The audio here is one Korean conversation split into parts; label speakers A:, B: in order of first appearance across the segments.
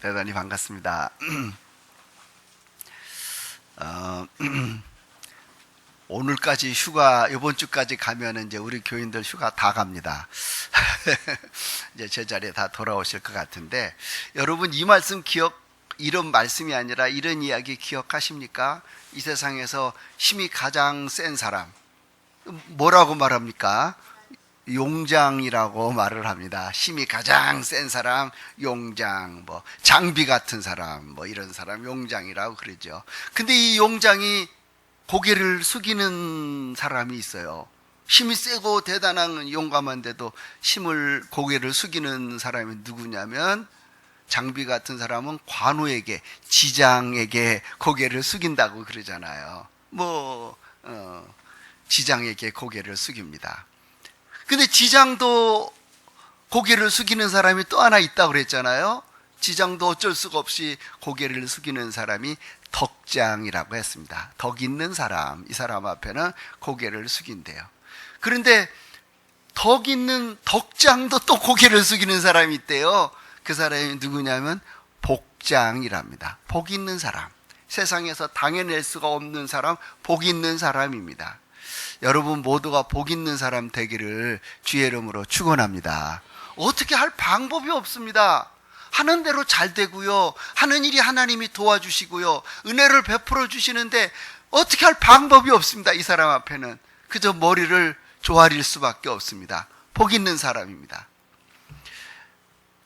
A: 대단히 반갑습니다. 오늘까지 휴가, 이번 주까지 가면 이제 우리 교인들 휴가 다 갑니다. 이제 제자리에 다 돌아오실 것 같은데, 여러분 이 말씀 이런 말씀이 아니라 이런 이야기 기억하십니까? 이 세상에서 힘이 가장 센 사람, 뭐라고 말합니까? 용장이라고 말을 합니다. 힘이 가장 센 사람, 용장, 장비 같은 사람, 이런 사람 용장이라고 그러죠. 근데 이 용장이 고개를 숙이는 사람이 있어요. 힘이 세고 대단한 용감한데도 고개를 숙이는 사람이 누구냐면, 장비 같은 사람은 관우에게, 지장에게 고개를 숙인다고 그러잖아요. 지장에게 고개를 숙입니다. 근데 지장도 고개를 숙이는 사람이 또 하나 있다고 그랬잖아요. 지장도 어쩔 수가 없이 고개를 숙이는 사람이 덕장이라고 했습니다. 덕 있는 사람, 이 사람 앞에는 고개를 숙인대요. 그런데 덕 있는 덕장도 또 고개를 숙이는 사람이 있대요. 그 사람이 누구냐면 복장이랍니다. 복 있는 사람, 세상에서 당해낼 수가 없는 사람, 복 있는 사람입니다. 여러분 모두가 복 있는 사람 되기를 주의 이름으로 축원합니다. 어떻게 할 방법이 없습니다. 하는 대로 잘 되고요, 하는 일이 하나님이 도와주시고요, 은혜를 베풀어 주시는데 어떻게 할 방법이 없습니다. 이 사람 앞에는 그저 머리를 조아릴 수밖에 없습니다. 복 있는 사람입니다.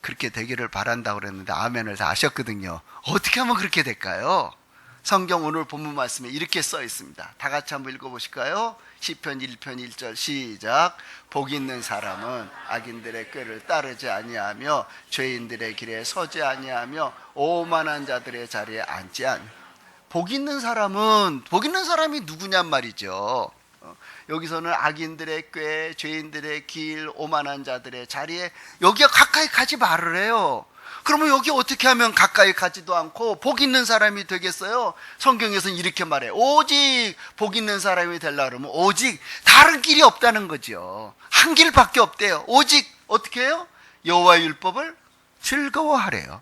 A: 그렇게 되기를 바란다고 그랬는데 아멘을 다 하셨거든요. 어떻게 하면 그렇게 될까요? 성경 오늘 본문 말씀에 이렇게 써 있습니다. 다 같이 한번 읽어보실까요? 시편 1편 1절 시작. 복 있는 사람은 악인들의 꾀를 따르지 아니하며 죄인들의 길에 서지 아니하며 오만한 자들의 자리에 앉지 아니하며. 복 있는 사람이 누구냔 말이죠. 여기서는 악인들의 꾀, 죄인들의 길, 오만한 자들의 자리에, 여기가 가까이 가지 말을 해요. 그러면 여기 어떻게 하면 가까이 가지도 않고 복 있는 사람이 되겠어요? 성경에서는 이렇게 말해요. 오직 복 있는 사람이 되려고 그러면 오직 다른 길이 없다는 거죠. 한 길밖에 없대요. 오직 어떻게 해요? 여호와의 율법을 즐거워하래요.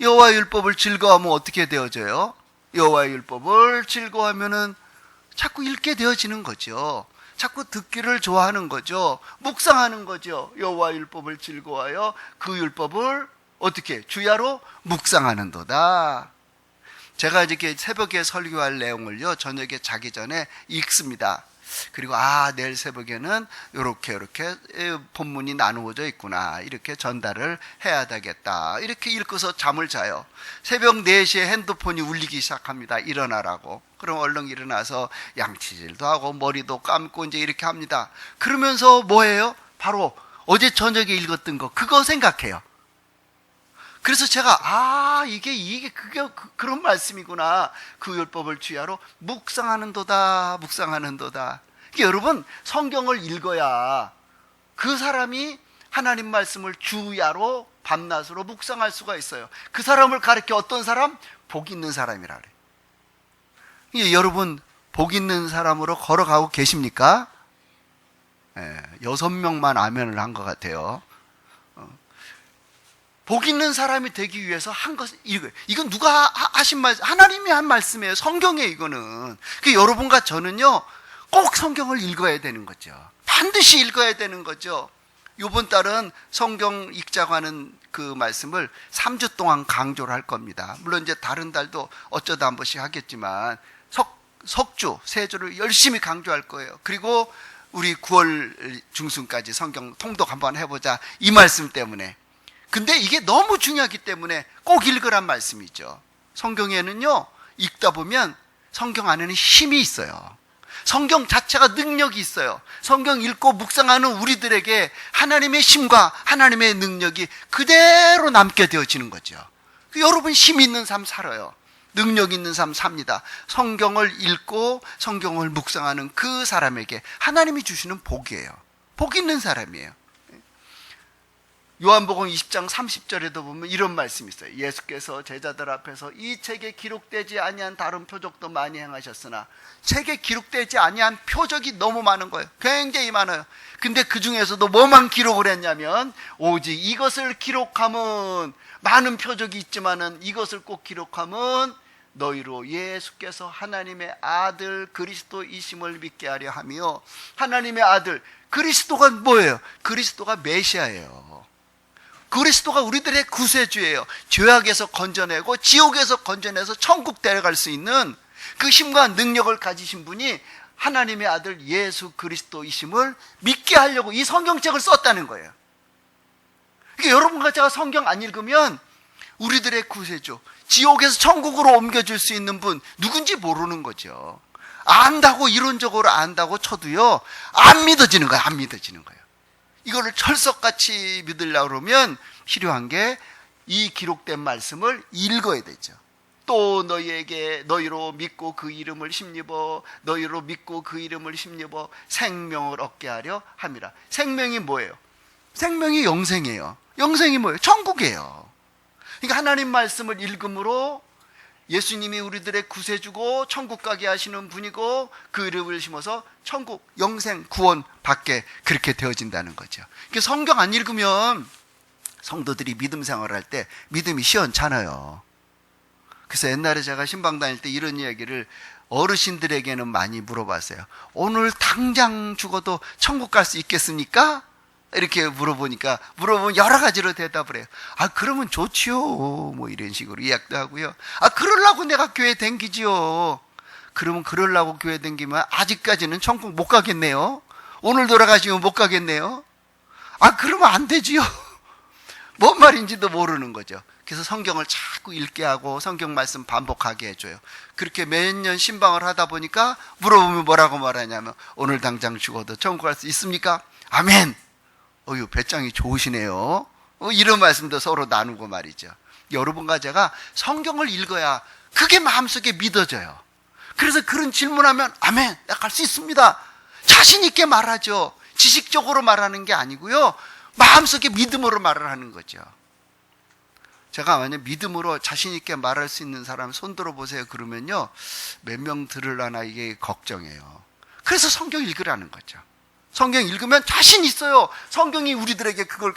A: 여호와의 율법을 즐거워하면 어떻게 되어져요? 여호와의 율법을 즐거워하면은 자꾸 읽게 되어지는 거죠. 자꾸 듣기를 좋아하는 거죠. 묵상하는 거죠. 여호와의 율법을 즐거워하여 그 율법을 어떻게? 주야로 묵상하는도다. 제가 이렇게 새벽에 설교할 내용을요, 저녁에 자기 전에 읽습니다. 그리고 내일 새벽에는 이렇게 본문이 나누어져 있구나, 이렇게 전달을 해야 되겠다, 이렇게 읽고서 잠을 자요. 새벽 4시에 핸드폰이 울리기 시작합니다. 일어나라고. 그럼 얼른 일어나서 양치질도 하고 머리도 감고 이제 이렇게 합니다. 그러면서 뭐예요? 바로 어제 저녁에 읽었던 거, 그거 생각해요. 그래서 제가 이게 그런 말씀이구나. 그 율법을 주야로 묵상하는도다. 여러분, 성경을 읽어야 그 사람이 하나님 말씀을 주야로 밤낮으로 묵상할 수가 있어요. 그 사람을 가리켜 어떤 사람? 복 있는 사람이라 그래요. 여러분, 복 있는 사람으로 걸어가고 계십니까? 6명만 아멘을 한 것 같아요. 복 있는 사람이 되기 위해서 한 것은 이건 누가 하신 말, 하나님이 한 말씀이에요. 성경에 이거는. 여러분과 저는요, 꼭 성경을 읽어야 되는 거죠. 반드시 읽어야 되는 거죠. 이번 달은 성경 읽자고 하는 그 말씀을 3주 동안 강조를 할 겁니다. 물론 이제 다른 달도 어쩌다 한 번씩 하겠지만 석주, 3주를 열심히 강조할 거예요. 그리고 우리 9월 중순까지 성경 통독 한번 해보자, 이 말씀 때문에. 근데 이게 너무 중요하기 때문에 꼭 읽으란 말씀이죠. 성경에는요, 읽다 보면 성경 안에는 힘이 있어요. 성경 자체가 능력이 있어요. 성경 읽고 묵상하는 우리들에게 하나님의 힘과 하나님의 능력이 그대로 남게 되어지는 거죠. 여러분, 힘 있는 삶 살아요. 능력 있는 삶 삽니다. 성경을 읽고 성경을 묵상하는 그 사람에게 하나님이 주시는 복이에요. 복 있는 사람이에요. 요한복음 20장 30절에도 보면 이런 말씀이 있어요. 예수께서 제자들 앞에서 이 책에 기록되지 아니한 다른 표적도 많이 행하셨으나, 책에 기록되지 아니한 표적이 너무 많은 거예요. 굉장히 많아요. 근데 그 중에서도 뭐만 기록을 했냐면, 오직 이것을 기록함은, 많은 표적이 있지만은 이것을 꼭 기록함은 너희로 예수께서 하나님의 아들 그리스도이심을 믿게 하려 하며. 하나님의 아들 그리스도가 뭐예요? 그리스도가 메시아예요. 그리스도가 우리들의 구세주예요. 죄악에서 건져내고 지옥에서 건져내서 천국 데려갈 수 있는 그 힘과 능력을 가지신 분이 하나님의 아들 예수 그리스도이심을 믿게 하려고 이 성경책을 썼다는 거예요. 그러니까 여러분과 제가 성경 안 읽으면 우리들의 구세주, 지옥에서 천국으로 옮겨줄 수 있는 분 누군지 모르는 거죠. 안다고, 이론적으로 안다고 쳐도요, 안 믿어지는 거예요. 안 믿어지는 거예요. 이거를 철석같이 믿으려고 그러면 필요한 게 이 기록된 말씀을 읽어야 되죠. 또 너희로 믿고 그 이름을 힘입어, 너희로 믿고 그 이름을 힘입어 생명을 얻게 하려 함이라. 생명이 뭐예요? 생명이 영생이에요. 영생이 뭐예요? 천국이에요. 그러니까 하나님 말씀을 읽음으로 예수님이 우리들의 구세주고 천국 가게 하시는 분이고, 그 이름을 심어서 천국, 영생, 구원 받게 그렇게 되어진다는 거죠. 그러니까 성경 안 읽으면 성도들이 믿음 생활을 할 때 믿음이 시원찮아요. 그래서 옛날에 제가 신방 다닐 때 이런 이야기를 어르신들에게는 많이 물어봤어요. 오늘 당장 죽어도 천국 갈 수 있겠습니까? 이렇게 물어보면 여러 가지로 대답을 해요. 아, 그러면 좋지요. 뭐 이런 식으로 이야기도 하고요. 아, 그러려고 내가 교회 댕기지요. 그러면 그러려고 교회 댕기면 아직까지는 천국 못 가겠네요. 오늘 돌아가시면 못 가겠네요. 아, 그러면 안 되지요. 뭔 말인지도 모르는 거죠. 그래서 성경을 자꾸 읽게 하고 성경 말씀 반복하게 해줘요. 그렇게 매년 신방을 하다 보니까 물어보면 뭐라고 말하냐면, 오늘 당장 죽어도 천국 갈 수 있습니까? 아멘. 어휴, 배짱이 좋으시네요. 이런 말씀도 서로 나누고 말이죠. 여러분과 제가 성경을 읽어야 그게 마음속에 믿어져요. 그래서 그런 질문하면 아멘, 내가 갈 수 있습니다. 자신 있게 말하죠. 지식적으로 말하는 게 아니고요, 마음속에 믿음으로 말을 하는 거죠. 제가 만약 믿음으로 자신 있게 말할 수 있는 사람 손 들어보세요 그러면요, 몇 명 들으려나 이게 걱정이에요. 그래서 성경 읽으라는 거죠. 성경 읽으면 자신 있어요. 성경이 우리들에게 그걸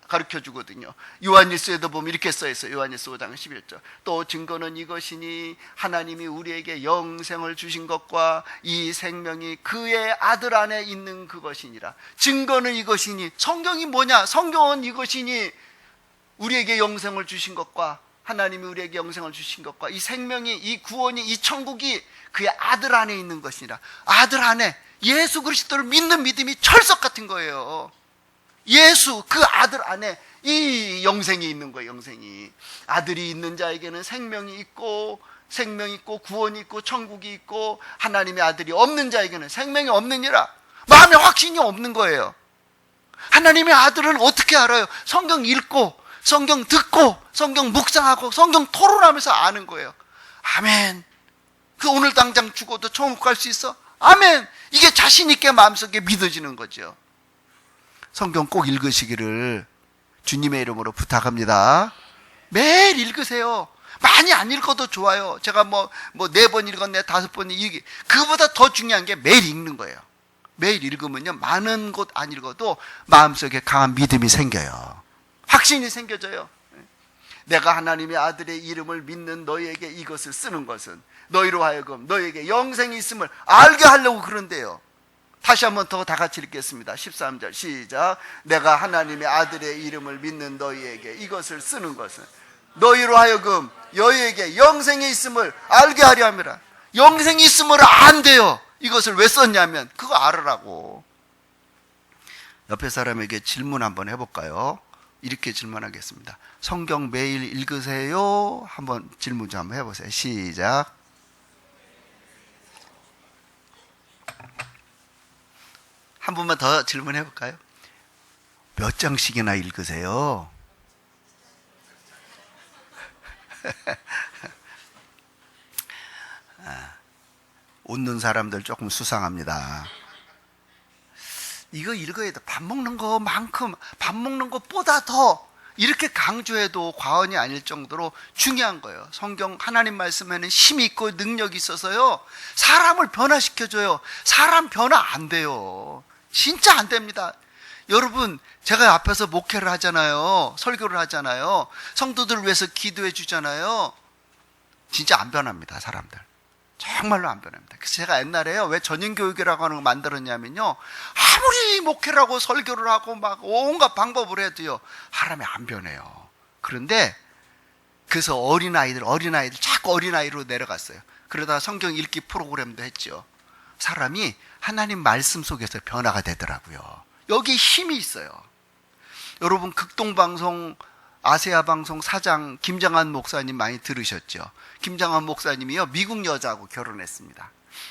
A: 가르쳐주거든요. 요한일서에도 보면 이렇게 써있어요. 요한일서 5장 11절. 또 증거는 이것이니 하나님이 우리에게 영생을 주신 것과 이 생명이 그의 아들 안에 있는 그것이니라. 증거는 이것이니, 성경이 뭐냐? 성경은 이것이니, 우리에게 영생을 주신 것과, 하나님이 우리에게 영생을 주신 것과 이 생명이, 이 구원이, 이 천국이 그의 아들 안에 있는 것이니라. 아들 안에 예수 그리스도를 믿는 믿음이 철석 같은 거예요. 예수, 그 아들 안에 이 영생이 있는 거예요. 영생이. 아들이 있는 자에게는 생명이 있고 구원이 있고 천국이 있고, 하나님의 아들이 없는 자에게는 생명이 없느니라. 마음에 확신이 없는 거예요. 하나님의 아들은 어떻게 알아요? 성경 읽고, 성경 듣고, 성경 묵상하고, 성경 토론하면서 아는 거예요. 아멘. 그 오늘 당장 죽어도 천국 갈 수 있어? 아멘. 이게 자신 있게 마음속에 믿어지는 거죠. 성경 꼭 읽으시기를 주님의 이름으로 부탁합니다. 매일 읽으세요. 많이 안 읽어도 좋아요. 제가 뭐 4번 읽었네, 5번 읽기. 그보다 더 중요한 게 매일 읽는 거예요. 매일 읽으면요, 많은 곳 안 읽어도 마음속에 강한 믿음이 생겨요. 확신이 생겨져요. 내가 하나님의 아들의 이름을 믿는 너희에게 이것을 쓰는 것은 너희로 하여금 너희에게 영생이 있음을 알게 하려고 그런데요. 다시 한번 더 다 같이 읽겠습니다. 13절 시작. 내가 하나님의 아들의 이름을 믿는 너희에게 이것을 쓰는 것은 너희로 하여금 너희에게 영생이 있음을 알게 하려 함이라. 영생이 있음을 안돼요. 이것을 왜 썼냐면 그거 알으라고. 옆에 사람에게 질문 한번 해볼까요? 이렇게 질문하겠습니다. 성경 매일 읽으세요? 한번 질문 좀 한번 해보세요. 시작. 한 번만 더 질문해 볼까요? 몇 장씩이나 읽으세요? 웃는 사람들 조금 수상합니다. 이거 읽어야 돼. 밥 먹는 것만큼, 밥 먹는 것보다 더 이렇게 강조해도 과언이 아닐 정도로 중요한 거예요. 성경 하나님 말씀에는 힘이 있고 능력이 있어서요, 사람을 변화시켜줘요. 사람 변화 안 돼요. 진짜 안 됩니다. 여러분, 제가 앞에서 목회를 하잖아요. 설교를 하잖아요. 성도들을 위해서 기도해 주잖아요. 진짜 안 변합니다, 사람들. 정말로 안 변합니다. 그래서 제가 옛날에요, 왜 전인교육이라고 하는 걸 만들었냐면요, 아무리 목회를 하고 설교를 하고 막 온갖 방법을 해도요, 사람이 안 변해요. 그런데 그래서 어린아이들 자꾸 어린아이로 내려갔어요. 그러다가 성경 읽기 프로그램도 했죠. 사람이 하나님 말씀 속에서 변화가 되더라고요. 여기 힘이 있어요. 여러분, 극동방송 아세아 방송 사장 김장한 목사님 많이 들으셨죠? 김장한 목사님이요, 미국 여자하고 결혼했습니다.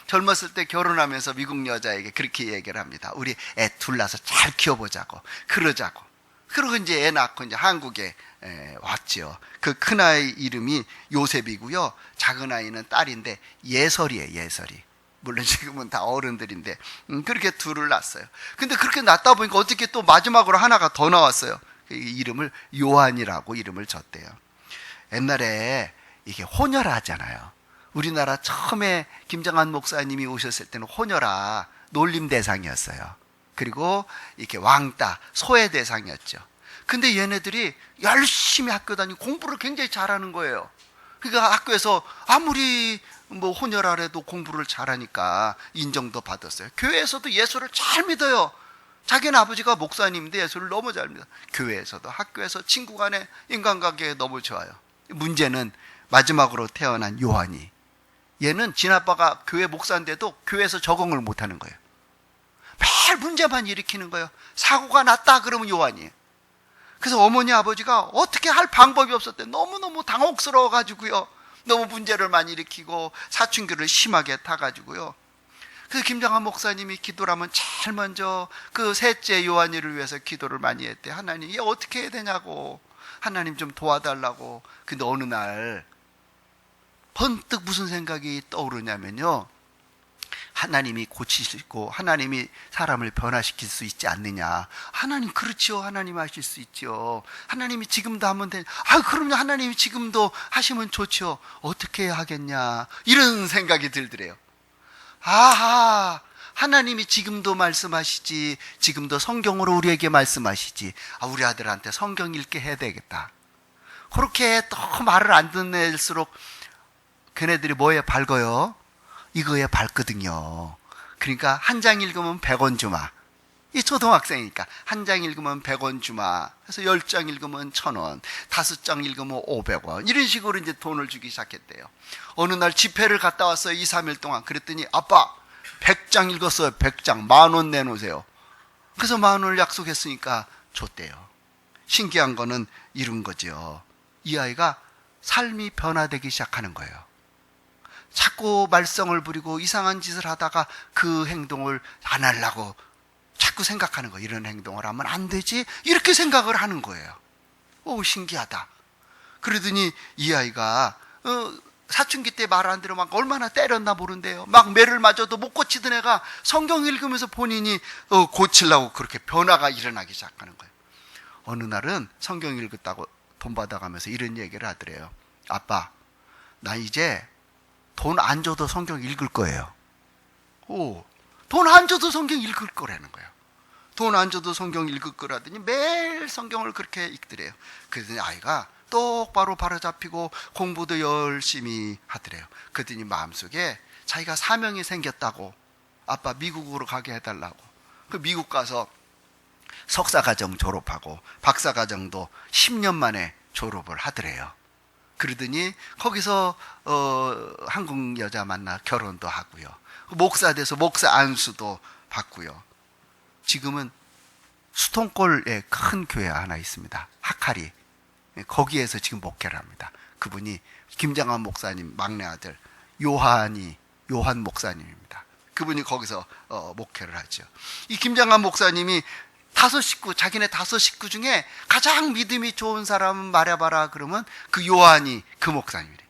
A: 젊었을 때 결혼하면서 미국 여자에게 그렇게 얘기를 합니다. 우리 애 둘 낳아서 잘 키워보자고, 그러자고. 그러고 이제 애 낳고 이제 한국에 왔죠. 그 큰아이 이름이 요셉이고요, 작은 아이는 딸인데 예설이에요, 예설이. 물론 지금은 다 어른들인데 그렇게 둘을 낳았어요. 근데 그렇게 낳다 보니까 어떻게 또 마지막으로 하나가 더 나왔어요. 이름을 요한이라고 이름을 줬대요. 옛날에 이게 혼혈아 하잖아요. 우리나라 처음에 김정한 목사님이 오셨을 때는 혼혈아 놀림 대상이었어요. 그리고 이렇게 왕따, 소외 대상이었죠. 근데 얘네들이 열심히 학교 다니고 공부를 굉장히 잘하는 거예요. 그러니까 학교에서 아무리 뭐 혼혈아래도 공부를 잘하니까 인정도 받았어요. 교회에서도 예수를 잘 믿어요. 자기는 아버지가 목사님인데 예수를 너무 잘 믿어요. 교회에서도, 학교에서, 친구 간에 인간관계에 너무 좋아요. 문제는 마지막으로 태어난 요한이, 얘는 진아빠가 교회 목사인데도 교회에서 적응을 못하는 거예요. 매일 문제만 일으키는 거예요. 사고가 났다 그러면 요한이에요. 그래서 어머니 아버지가 어떻게 할 방법이 없었대. 너무너무 당혹스러워가지고요, 너무 문제를 많이 일으키고 사춘기를 심하게 타가지고요. 그래서 김장한 목사님이 기도를 하면 제일 먼저 그 셋째 요한이를 위해서 기도를 많이 했대. 하나님, 얘 어떻게 해야 되냐고, 하나님 좀 도와달라고. 근데 어느 날 번뜩 무슨 생각이 떠오르냐면요, 하나님이 고치시고 하나님이 사람을 변화시킬 수 있지 않느냐. 하나님, 그렇죠, 하나님 하실 수 있죠. 하나님이 지금도 하면 되냐. 그럼요, 하나님이 지금도 하시면 좋죠. 어떻게 하겠냐, 이런 생각이 들더래요. 하나님이 지금도 말씀하시지, 지금도 성경으로 우리에게 말씀하시지, 우리 아들한테 성경 읽게 해야 되겠다. 그렇게 또 말을 안 듣는 애일수록 걔네들이 뭐에 밝아요? 이거에 밝거든요. 그러니까 한 장 읽으면 100원 주마. 이 초등학생이니까 한 장 읽으면 100원 주마. 그래서 10장 읽으면 1000원, 5장 읽으면 500원. 이런 식으로 이제 돈을 주기 시작했대요. 어느 날 집회를 갔다 왔어요. 2, 3일 동안. 그랬더니 아빠 100장 읽었어요. 100장 10,000원 내놓으세요. 그래서 10,000원을 약속했으니까 줬대요. 신기한 거는 이런 거죠. 이 아이가 삶이 변화되기 시작하는 거예요. 자꾸 말썽을 부리고 이상한 짓을 하다가 그 행동을 안 하려고 자꾸 생각하는 거예요. 이런 행동을 하면 안 되지, 이렇게 생각을 하는 거예요. 신기하다. 그러더니 이 아이가 사춘기 때 말 안 들으면 막 얼마나 때렸나 모른대요. 막 매를 맞아도 못 고치던 애가 성경 읽으면서 본인이 고치려고 그렇게 변화가 일어나기 시작하는 거예요. 어느 날은 성경 읽었다고 돈 받아가면서 이런 얘기를 하더래요. 아빠, 나 이제 돈 안 줘도 성경 읽을 거예요. 돈 안 줘도 성경 읽을 거라는 거예요. 돈 안 줘도 성경 읽을 거라더니 매일 성경을 그렇게 읽더래요. 그러더니 아이가 똑바로 바로잡히고 공부도 열심히 하더래요. 그러더니 마음속에 자기가 사명이 생겼다고, 아빠 미국으로 가게 해달라고. 그 미국 가서 석사과정 졸업하고 박사과정도 10년 만에 졸업을 하더래요. 그러더니 거기서 한국 여자 만나 결혼도 하고요. 목사 돼서 목사 안수도 받고요. 지금은 수통골에 큰 교회 하나 있습니다. 하카리. 거기에서 지금 목회를 합니다. 그분이 김장한 목사님 막내 아들 요한 목사님입니다. 그분이 거기서 목회를 하죠. 이 김장한 목사님이 자기네 5 중에 가장 믿음이 좋은 사람은 말해봐라 그러면 그 요한이 그 목사님이래.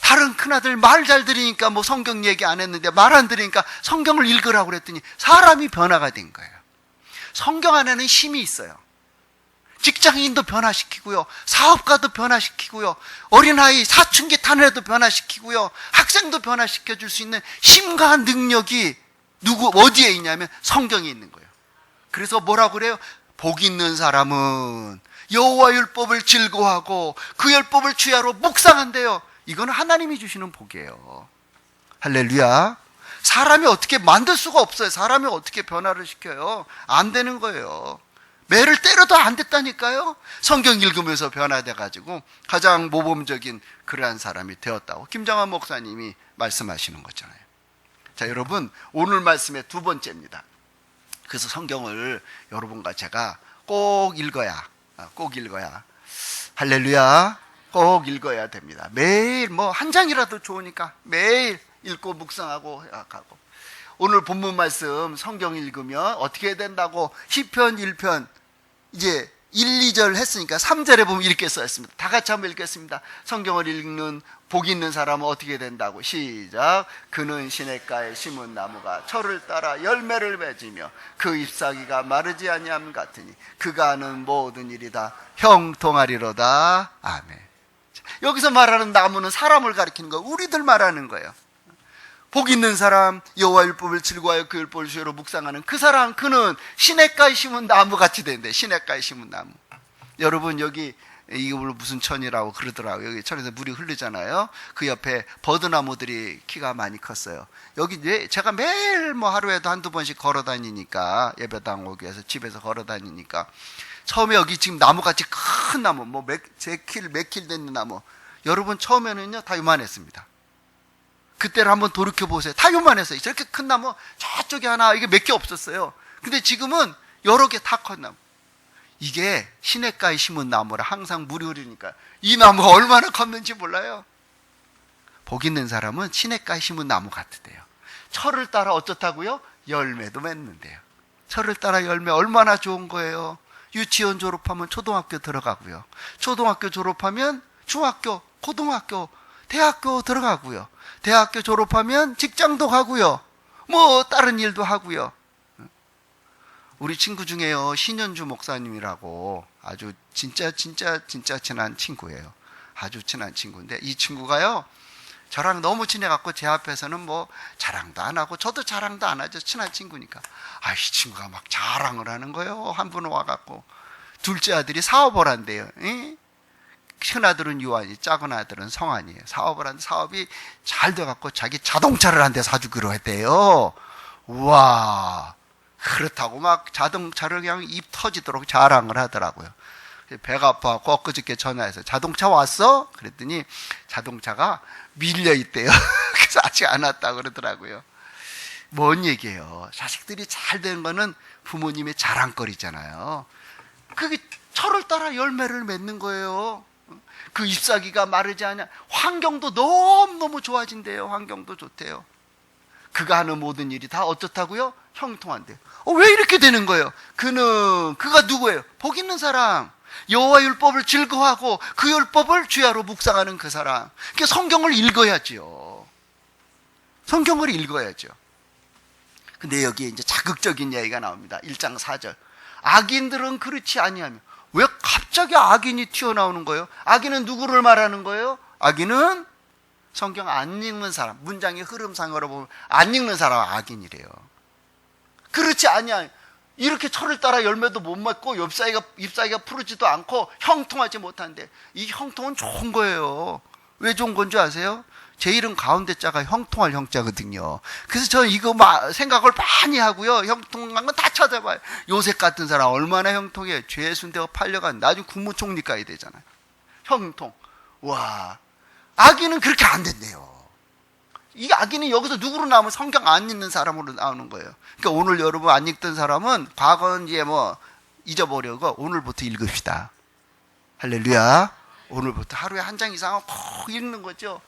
A: 다른 큰아들 말 잘 들으니까 뭐 성경 얘기 안 했는데 말 안 들으니까 성경을 읽으라고 그랬더니 사람이 변화가 된 거예요. 성경 안에는 힘이 있어요. 직장인도 변화시키고요, 사업가도 변화시키고요, 어린아이 사춘기 타는 애도 변화시키고요, 학생도 변화시켜 줄 수 있는 힘과 능력이 어디에 있냐면 성경에 있는 거예요. 그래서 뭐라고 그래요? 복 있는 사람은 여호와 율법을 즐거워하고 그 율법을 주야로 묵상한대요. 이거는 하나님이 주시는 복이에요. 할렐루야. 사람이 어떻게 만들 수가 없어요. 사람이 어떻게 변화를 시켜요? 안 되는 거예요. 매를 때려도 안 됐다니까요. 성경 읽으면서 변화돼가지고 가장 모범적인 그러한 사람이 되었다고 김정환 목사님이 말씀하시는 거잖아요. 자, 여러분, 오늘 말씀의 두 번째입니다. 그래서 성경을 여러분과 제가 꼭 읽어야 할렐루야, 꼭 읽어야 됩니다. 매일 한 장이라도 좋으니까 매일 읽고 묵상하고 가고. 오늘 본문 말씀 성경 읽으면 어떻게 해야 된다고 시편 1편 이제 1, 2절 했으니까 3절에 보면 이렇게 써 있습니다. 다 같이 한번 읽겠습니다. 성경을 읽는 복 있는 사람은 어떻게 된다고. 시작. 그는 시냇가에 심은 나무가 철을 따라 열매를 맺으며 그 잎사귀가 마르지 아니함 같으니 그가 하는 모든 일이 다 형통하리로다. 아멘. 여기서 말하는 나무는 사람을 가리키는 거예요. 우리들 말하는 거예요. 복 있는 사람, 여호와 율법을 즐거워하여 그 율법을 주야로 묵상하는 그 사람, 그는 시냇가에 심은 나무같이 된대. 시냇가에 심은 나무. 여러분, 여기 이걸 무슨 천이라고 그러더라고요. 여기 천에서 물이 흐르잖아요. 그 옆에 버드나무들이 키가 많이 컸어요. 여기 제가 매일 하루에도 한두 번씩 걸어 다니니까, 예배당 오기 위해서 집에서 걸어 다니니까, 처음에 여기 지금 나무같이 큰 나무, 몇 킬 되는 나무, 여러분 처음에는요 다 요만했습니다. 그때를 한번 돌이켜보세요. 다 요만했어요. 저렇게 큰 나무 저쪽에 하나, 이게 몇 개 없었어요. 근데 지금은 여러 개 다 큰 나무. 이게 시냇가에 심은 나무라 항상 물이 흐르니까 이 나무가 얼마나 컸는지 몰라요. 복 있는 사람은 시냇가에 심은 나무 같대요. 철을 따라 어떻다고요? 열매도 맺는데요. 철을 따라 열매 얼마나 좋은 거예요. 유치원 졸업하면 초등학교 들어가고요. 초등학교 졸업하면 중학교, 고등학교, 대학교 들어가고요. 대학교 졸업하면 직장도 가고요. 다른 일도 하고요. 우리 친구 중에요, 신현주 목사님이라고 아주 진짜 친한 친구예요. 아주 친한 친구인데 이 친구가요, 저랑 너무 친해갖고 제 앞에서는 자랑도 안 하고 저도 자랑도 안 하죠. 친한 친구니까. 이 친구가 막 자랑을 하는 거예요. 한 분 와갖고 둘째 아들이 사업을 한대요. 큰 아들은 유한이, 작은 아들은 성한이에요. 사업을 하는데 사업이 잘 돼갖고 자기 자동차를 한 대 사주기로 했대요. 우와, 그렇다고 막 자동차를 그냥 입 터지도록 자랑을 하더라고요. 배가 아파갖고 엊그저께 전화해서 자동차 왔어? 그랬더니 자동차가 밀려있대요. 그래서 아직 안 왔다고 그러더라고요. 뭔 얘기예요? 자식들이 잘 되는 거는 부모님의 자랑거리잖아요. 그게 철을 따라 열매를 맺는 거예요. 그 잎사귀가 마르지 않냐. 환경도 너무너무 좋아진대요. 환경도 좋대요. 그가 하는 모든 일이 다 어떻다고요? 형통한대요. 왜 이렇게 되는 거예요? 그가 누구예요? 복 있는 사람. 여호와 율법을 즐거워하고 그 율법을 주야로 묵상하는 그 사람. 그러니까 성경을 읽어야지요. 성경을 읽어야죠. 근데 여기에 이제 자극적인 이야기가 나옵니다. 1장 4절. 악인들은 그렇지 아니하며. 왜 갑자기 악인이 튀어나오는 거예요? 악인은 누구를 말하는 거예요? 악인은 성경 안 읽는 사람. 문장의 흐름상으로 보면 안 읽는 사람 악인이래요. 그렇지 아니야. 이렇게 철을 따라 열매도 못 맺고 잎사귀가 푸르지도 않고 형통하지 못한데, 이 형통은 좋은 거예요. 왜 좋은 건지 아세요? 제 이름 가운데 자가 형통할 형자거든요. 그래서 저는 이거 생각을 많이 하고요. 형통한 건 다 찾아봐요. 요셉 같은 사람 얼마나 형통해. 죄순대가 팔려간 나중에 국무총리까지 되잖아요. 형통. 와, 악인은 그렇게 안 된대요. 이 악인이 여기서 누구로 나오면 성경 안 읽는 사람으로 나오는 거예요. 그러니까 오늘 여러분 안 읽던 사람은 과거는 이제 잊어버리고 오늘부터 읽읍시다. 할렐루야. 오늘부터 하루에 한 장 이상은 꼭 읽는 거죠.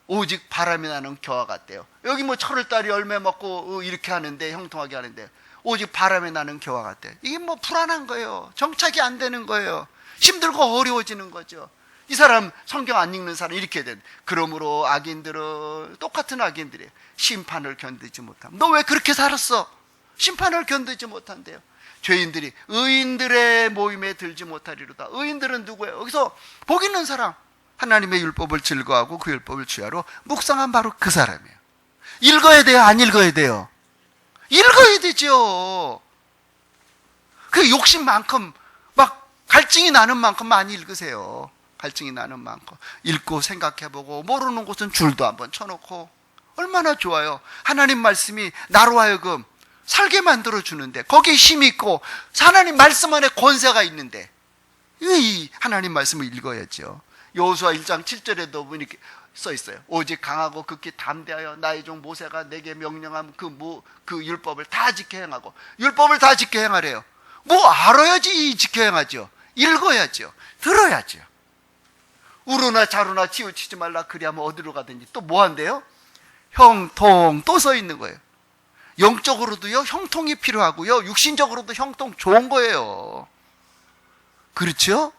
A: 오직 바람이 나는 겨와 같대요. 여기 철을 따라 열매 먹고 이렇게 하는데, 형통하게 하는데, 오직 바람이 나는 겨와 같대요. 이게 불안한 거예요. 정착이 안 되는 거예요. 힘들고 어려워지는 거죠. 이 사람 성경 안 읽는 사람 이렇게 된. 그러므로 악인들은 똑같은 악인들이에요. 심판을 견디지 못함. 너 왜 그렇게 살았어? 심판을 견디지 못한대요. 죄인들이 의인들의 모임에 들지 못하리로다. 의인들은 누구예요? 여기서 복 있는 사람, 하나님의 율법을 즐거워하고 그 율법을 주야로 묵상한 바로 그 사람이에요. 읽어야 돼요? 안 읽어야 돼요? 읽어야 되죠. 그 욕심 만큼, 막 갈증이 나는 만큼 많이 읽으세요. 갈증이 나는 만큼 읽고 생각해보고, 모르는 곳은 줄도 한번 쳐놓고. 얼마나 좋아요. 하나님 말씀이 나로 하여금 살게 만들어주는데, 거기에 힘이 있고 하나님 말씀 안에 권세가 있는데, 이 하나님 말씀을 읽어야죠. 여호수아 1장 7절에도 이렇게 써 있어요. 오직 강하고 극히 담대하여 나의 종 모세가 내게 명령한 그 율법을 다 지켜 행하고. 율법을 다 지켜 행하래요. 뭐 알아야지 지켜 행하죠. 읽어야죠. 들어야죠. 우르나 자루나 치우치지 말라. 그리하면 어디로 가든지. 또 뭐 한대요? 형통. 또 써 있는 거예요. 영적으로도요, 형통이 필요하고요, 육신적으로도 형통 좋은 거예요. 그렇죠?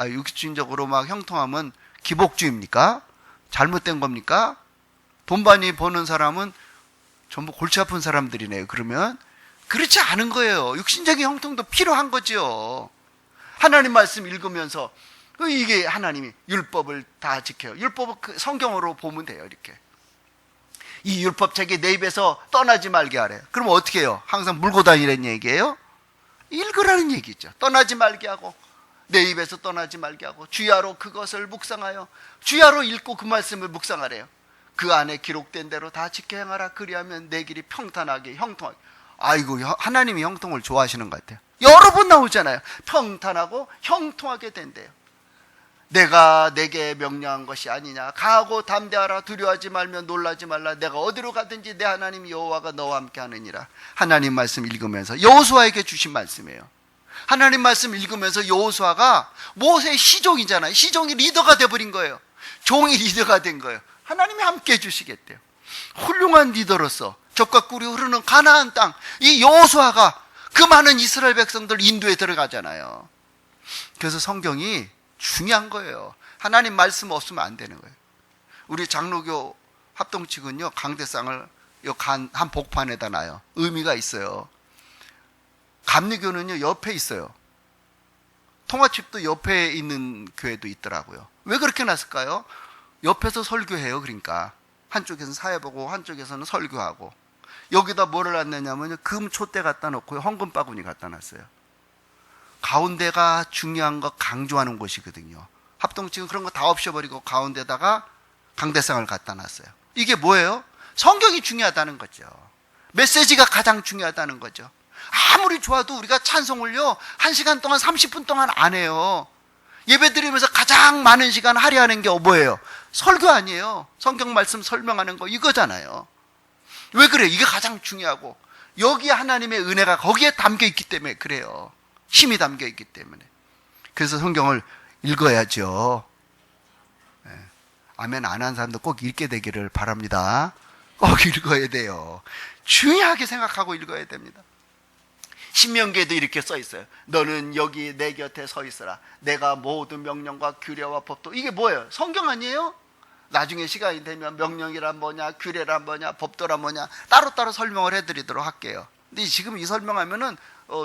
A: 육신적으로 막 형통하면 기복주의입니까? 잘못된 겁니까? 돈 많이 버는 사람은 전부 골치 아픈 사람들이네요. 그러면 그렇지 않은 거예요. 육신적인 형통도 필요한 거죠. 하나님 말씀 읽으면서 이게 하나님이 율법을 다 지켜요. 율법을 성경으로 보면 돼요. 이렇게 이 율법책이 내 입에서 떠나지 말게 하래요. 그럼 어떻게 해요? 항상 물고 다니라는 얘기예요? 읽으라는 얘기죠. 떠나지 말게 하고, 내 입에서 떠나지 말게 하고, 주야로 그것을 묵상하여, 주야로 읽고 그 말씀을 묵상하래요. 그 안에 기록된 대로 다 지켜 행하라. 그리하면 내 길이 평탄하게 형통하게. 아이고, 하나님이 형통을 좋아하시는 것 같아요. 여러 번 나오잖아요. 평탄하고 형통하게 된대요. 내가 내게 명령한 것이 아니냐. 강하고 담대하라. 두려워하지 말며 놀라지 말라. 내가 어디로 가든지 내 하나님 여호와가 너와 함께 하느니라. 하나님 말씀 읽으면서 여호수아에게 주신 말씀이에요. 하나님 말씀 읽으면서 여호수아가 모세의 시종이잖아요. 시종이 리더가 돼버린 거예요. 종이 리더가 된 거예요. 하나님이 함께 해주시겠대요. 훌륭한 리더로서 젖과 꿀이 흐르는 가나안 땅, 이 여호수아가 그 많은 이스라엘 백성들 인도에 들어가잖아요. 그래서 성경이 중요한 거예요. 하나님 말씀 없으면 안 되는 거예요. 우리 장로교 합동측은요, 강대상을 한 복판에다 놔요. 의미가 있어요. 감리교는요, 옆에 있어요. 통화집도 옆에 있는 교회도 있더라고요. 왜 그렇게 놨을까요? 옆에서 설교해요. 그러니까 한쪽에서는 사회 보고 한쪽에서는 설교하고. 여기다 뭐를 놨느냐면 금 촛대 갖다 놓고 헌금 바구니 갖다 놨어요. 가운데가 중요한 거 강조하는 곳이거든요. 합동측은 그런 거 다 없애버리고 가운데다가 강대상을 갖다 놨어요. 이게 뭐예요? 성경이 중요하다는 거죠. 메시지가 가장 중요하다는 거죠. 아무리 좋아도 우리가 찬송을요, 1시간 동안 30분 동안 안 해요. 예배 드리면서 가장 많은 시간 할애하는 게 뭐예요? 설교 아니에요. 성경 말씀 설명하는 거 이거잖아요. 왜 그래요? 이게 가장 중요하고, 여기에 하나님의 은혜가 거기에 담겨 있기 때문에 그래요. 힘이 담겨 있기 때문에. 그래서 성경을 읽어야죠. 네. 아멘 안 한 사람도 꼭 읽게 되기를 바랍니다. 꼭 읽어야 돼요. 중요하게 생각하고 읽어야 됩니다. 신명기에도 이렇게 써 있어요. 너는 여기 내 곁에 서 있으라. 내가 모든 명령과 규례와 법도. 이게 뭐예요? 성경 아니에요? 나중에 시간이 되면 명령이란 뭐냐, 규례란 뭐냐, 법도란 뭐냐 따로따로 설명을 해드리도록 할게요. 근데 지금 이 설명하면은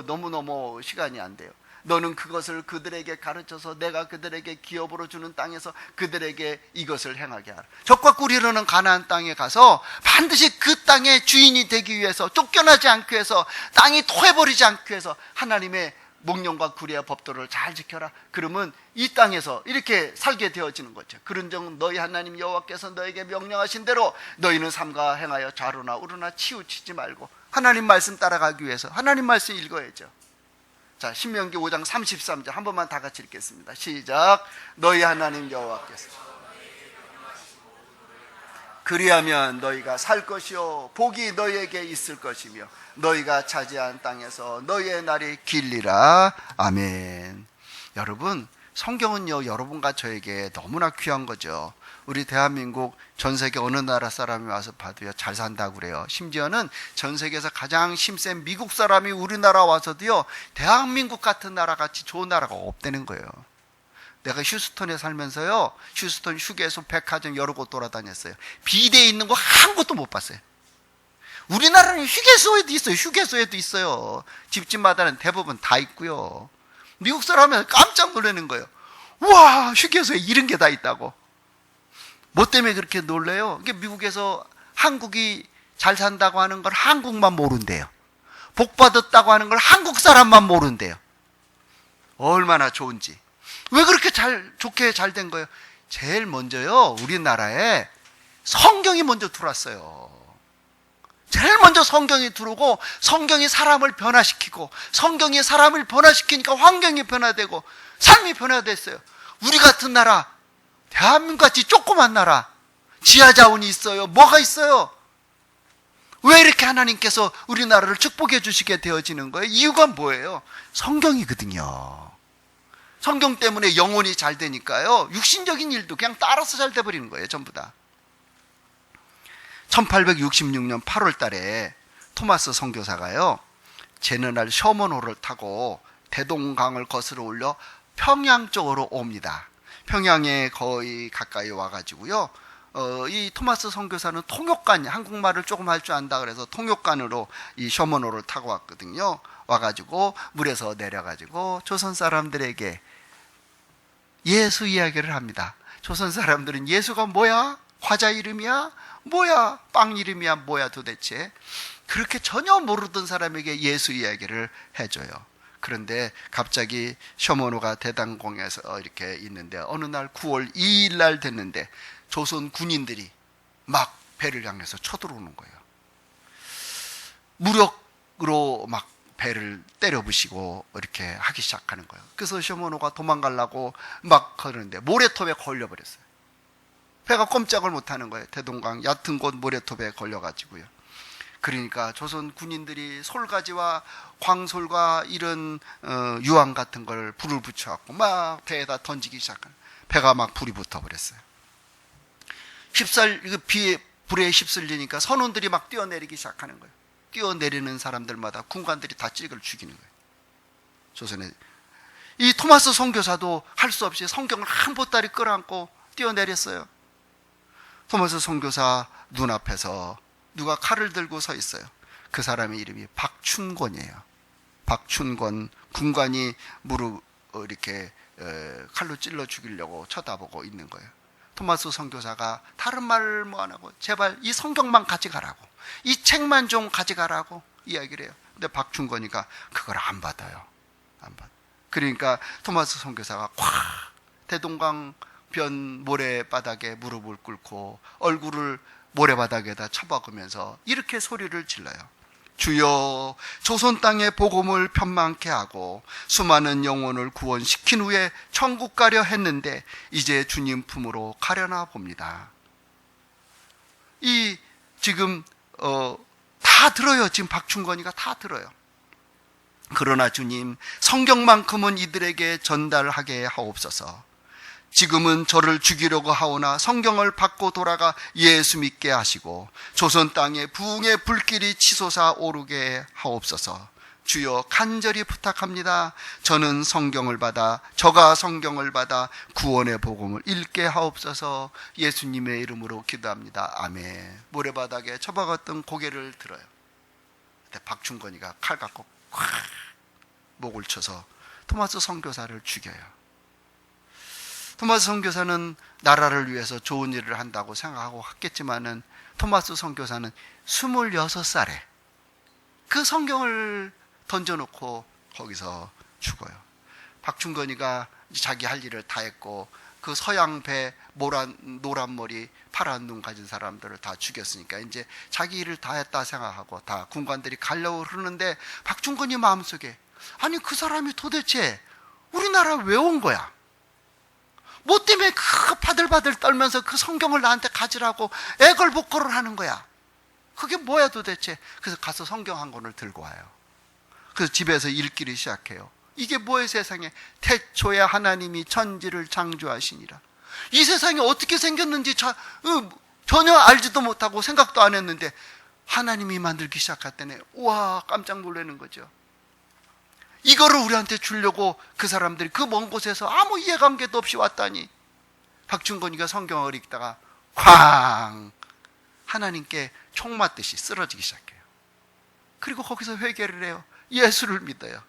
A: 너무너무 시간이 안 돼요. 너는 그것을 그들에게 가르쳐서 내가 그들에게 기업으로 주는 땅에서 그들에게 이것을 행하게 하라. 젖과 꿀이 흐르는 가나안 땅에 가서 반드시 그 땅의 주인이 되기 위해서, 쫓겨나지 않기 위해서, 땅이 토해버리지 않기 위해서 하나님의 명령과 규례와 법도를 잘 지켜라. 그러면 이 땅에서 이렇게 살게 되어지는 거죠. 그런즉 너희 하나님 여호와께서 너에게 명령하신 대로 너희는 삼가 행하여 좌로나 우로나 치우치지 말고, 하나님 말씀 따라가기 위해서 하나님 말씀 읽어야죠. 자, 신명기 5장 33절 한 번만 다 같이 읽겠습니다. 시작. 너희 하나님 여호와께서 그리하면 너희가 살 것이요 복이 너희에게 있을 것이며 너희가 차지한 땅에서 너희의 날이 길리라. 아멘. 여러분, 성경은요, 여러분과 저에게 너무나 귀한 거죠. 우리 대한민국 전 세계 어느 나라 사람이 와서 봐도요, 잘 산다고 그래요. 심지어는 전 세계에서 가장 힘센 미국 사람이 우리나라 와서도요, 대한민국 같은 나라 같이 좋은 나라가 없다는 거예요. 내가 휴스턴에 살면서요, 휴스턴 휴게소 백화점 여러 곳 돌아다녔어요. 비대에 있는 거 한 곳도 못 봤어요. 우리나라는 휴게소에도 있어요. 휴게소에도 있어요. 집집마다는 대부분 다 있고요. 미국 사람은 깜짝 놀라는 거예요. 와, 휴게소에 이런 게 다 있다고. 뭐 때문에 그렇게 놀래요? 이게 미국에서 한국이 잘 산다고 하는 걸 한국만 모른대요. 복 받았다고 하는 걸 한국 사람만 모른대요. 얼마나 좋은지. 왜 그렇게 좋게 잘 된 거예요? 제일 먼저요, 우리나라에 성경이 먼저 들어왔어요. 제일 먼저 성경이 들어오고, 성경이 사람을 변화시키고, 성경이 사람을 변화시키니까 환경이 변화되고 삶이 변화됐어요. 우리 같은 나라, 대한민국 같이 조그만 나라, 지하자원이 있어요. 뭐가 있어요? 왜 이렇게 하나님께서 우리나라를 축복해 주시게 되어지는 거예요? 이유가 뭐예요? 성경이거든요. 성경 때문에 영혼이 잘 되니까요, 육신적인 일도 그냥 따라서 잘 돼버리는 거예요. 전부 다. 1866년 8월 달에 토마스 선교사가요, 제너럴 셔먼호를 타고 대동강을 거슬러 올려 평양 쪽으로 옵니다. 평양에 거의 가까이 와가지고요, 이 토마스 선교사는 통역관, 한국말을 조금 할 줄 안다 그래서 통역관으로 이 셔먼호를 타고 왔거든요. 와가지고 물에서 내려가지고 조선 사람들에게 예수 이야기를 합니다. 조선 사람들은 예수가 뭐야? 과자 이름이야? 뭐야? 빵 이름이야? 뭐야 도대체? 그렇게 전혀 모르던 사람에게 예수 이야기를 해줘요. 그런데 갑자기 셔먼호가 대당공에서 이렇게 있는데, 어느 날 9월 2일 날 됐는데 조선 군인들이 막 배를 향해서 쳐들어오는 거예요. 무력으로 막 배를 때려부시고 이렇게 하기 시작하는 거예요. 그래서 셔먼호가 도망가려고 막 그러는데 모래톱에 걸려버렸어요. 배가 꼼짝을 못하는 거예요. 대동강 얕은 곳 모래톱에 걸려가지고요. 그러니까 조선 군인들이 솔가지와 광솔과 이런 유황 같은 걸 불을 붙여갖고 막 배에다 던지기 시작하는, 배가 막 불이 붙어버렸어요. 불에 휩쓸리니까 선원들이 막 뛰어내리기 시작하는 거예요. 뛰어내리는 사람들마다 군관들이 다 찔걸 죽이는 거예요. 조선에 이 토마스 선교사도 할 수 없이 성경을 한 보따리 끌어안고 뛰어내렸어요. 토마스 선교사 눈앞에서 누가 칼을 들고 서 있어요. 그 사람의 이름이 박춘권이에요. 박춘권 군관이 무릎 이렇게 칼로 찔러 죽이려고 쳐다보고 있는 거예요. 토마스 선교사가 다른 말 뭐 안 하고 제발 이 성경만 가져가라고, 이 책만 좀 가져가라고 이야기를 해요. 근데 박춘권이가 그걸 안 받아요. 안 받아. 그러니까 토마스 선교사가 콱 대동강 변 모래바닥에 무릎을 꿇고 얼굴을 모래바닥에다 쳐박으면서 이렇게 소리를 질러요. 주여, 조선 땅의 복음을 편만케 하고 수많은 영혼을 구원시킨 후에 천국 가려 했는데 이제 주님 품으로 가려나 봅니다. 이 지금 다 들어요. 지금 박춘권이가 다 들어요. 그러나 주님, 성경만큼은 이들에게 전달하게 하옵소서. 지금은 저를 죽이려고 하오나 성경을 받고 돌아가 예수 믿게 하시고 조선 땅에 부흥의 불길이 치솟아 오르게 하옵소서. 주여, 간절히 부탁합니다. 저가 성경을 받아 구원의 복음을 읽게 하옵소서. 예수님의 이름으로 기도합니다. 아멘. 모래바닥에 처박았던 고개를 들어요. 그때 박춘권이가 칼 갖고 콱 목을 쳐서 토마스 선교사를 죽여요. 토마스 선교사는 나라를 위해서 좋은 일을 한다고 생각하고 했겠지만은 토마스 선교사는 26살에 그 성경을 던져놓고 거기서 죽어요. 박춘건이가 자기 할 일을 다 했고 그 서양 배 노란 머리 파란 눈 가진 사람들을 다 죽였으니까 이제 자기 일을 다 했다 생각하고 다 군관들이 가려고 그러는데 박춘건이 마음속에, 아니 그 사람이 도대체 우리나라 왜 온 거야? 뭐 때문에 그 바들바들 떨면서 그 성경을 나한테 가지라고 애걸복걸을 하는 거야? 그게 뭐야 도대체? 그래서 가서 성경 한 권을 들고 와요. 그래서 집에서 읽기를 시작해요. 이게 뭐예요? 세상에 태초에 하나님이 천지를 창조하시니라. 이 세상이 어떻게 생겼는지 전혀 알지도 못하고 생각도 안 했는데 하나님이 만들기 시작할 때는 우와 깜짝 놀라는 거죠. 이거를 우리한테 주려고 그 사람들이 그 먼 곳에서 아무 이해관계도 없이 왔다니. 박춘건이가 성경을 읽다가 쾅 하나님께 총 맞듯이 쓰러지기 시작해요. 그리고 거기서 회개를 해요. 예수를 믿어요.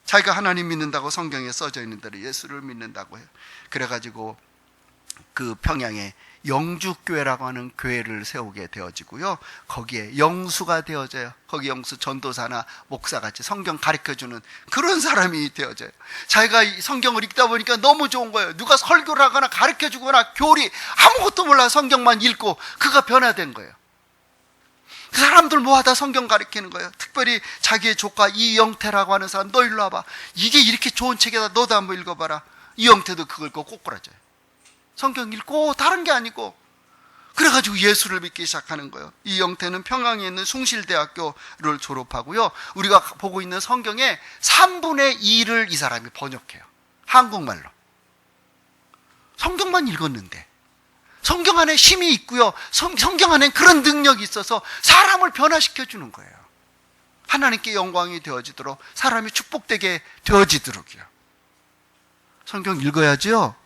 A: 자기가 하나님 믿는다고 성경에 써져 있는 대로 예수를 믿는다고 해요. 그래가지고 그 평양에 영주교회라고 하는 교회를 세우게 되어지고요. 거기에 영수가 되어져요. 거기 영수 전도사나 목사같이 성경 가르쳐주는 그런 사람이 되어져요. 자기가 이 성경을 읽다 보니까 너무 좋은 거예요. 누가 설교를 하거나 가르쳐주거나 교리 아무것도 몰라 성경만 읽고 그가 변화된 거예요. 그 사람들 모아다 성경 가르치는 거예요. 특별히 자기의 조카 이영태라고 하는 사람, 너 일로 와봐. 이게 이렇게 좋은 책이다. 너도 한번 읽어봐라. 이영태도 그걸 꼭 꼬꾸라져요. 성경 읽고 다른 게 아니고. 그래가지고 예수를 믿기 시작하는 거예요. 이영태는 평양에 있는 숭실대학교를 졸업하고요. 우리가 보고 있는 성경의 3분의 2를 이 사람이 번역해요. 한국말로. 성경만 읽었는데 성경 안에 힘이 있고요. 성경 안에 그런 능력이 있어서 사람을 변화시켜 주는 거예요. 하나님께 영광이 되어지도록, 사람이 축복되게 되어지도록이요. 성경 읽어야죠.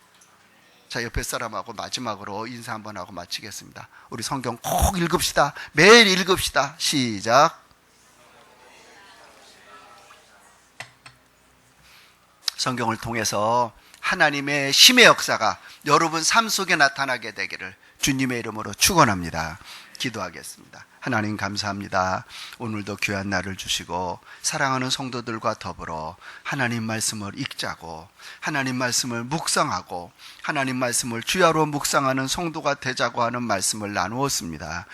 A: 자, 옆에 사람하고 마지막으로 인사 한번 하고 마치겠습니다. 우리 성경 꼭 읽읍시다. 매일 읽읍시다. 시작. 성경을 통해서 하나님의 심의 역사가 여러분 삶 속에 나타나게 되기를 주님의 이름으로 축원합니다. 기도하겠습니다. 하나님 감사합니다. 오늘도 귀한 날을 주시고 사랑하는 성도들과 더불어 하나님 말씀을 읽자고, 하나님 말씀을 묵상하고, 하나님 말씀을 주야로 묵상하는 성도가 되자고 하는 말씀을 나누었습니다.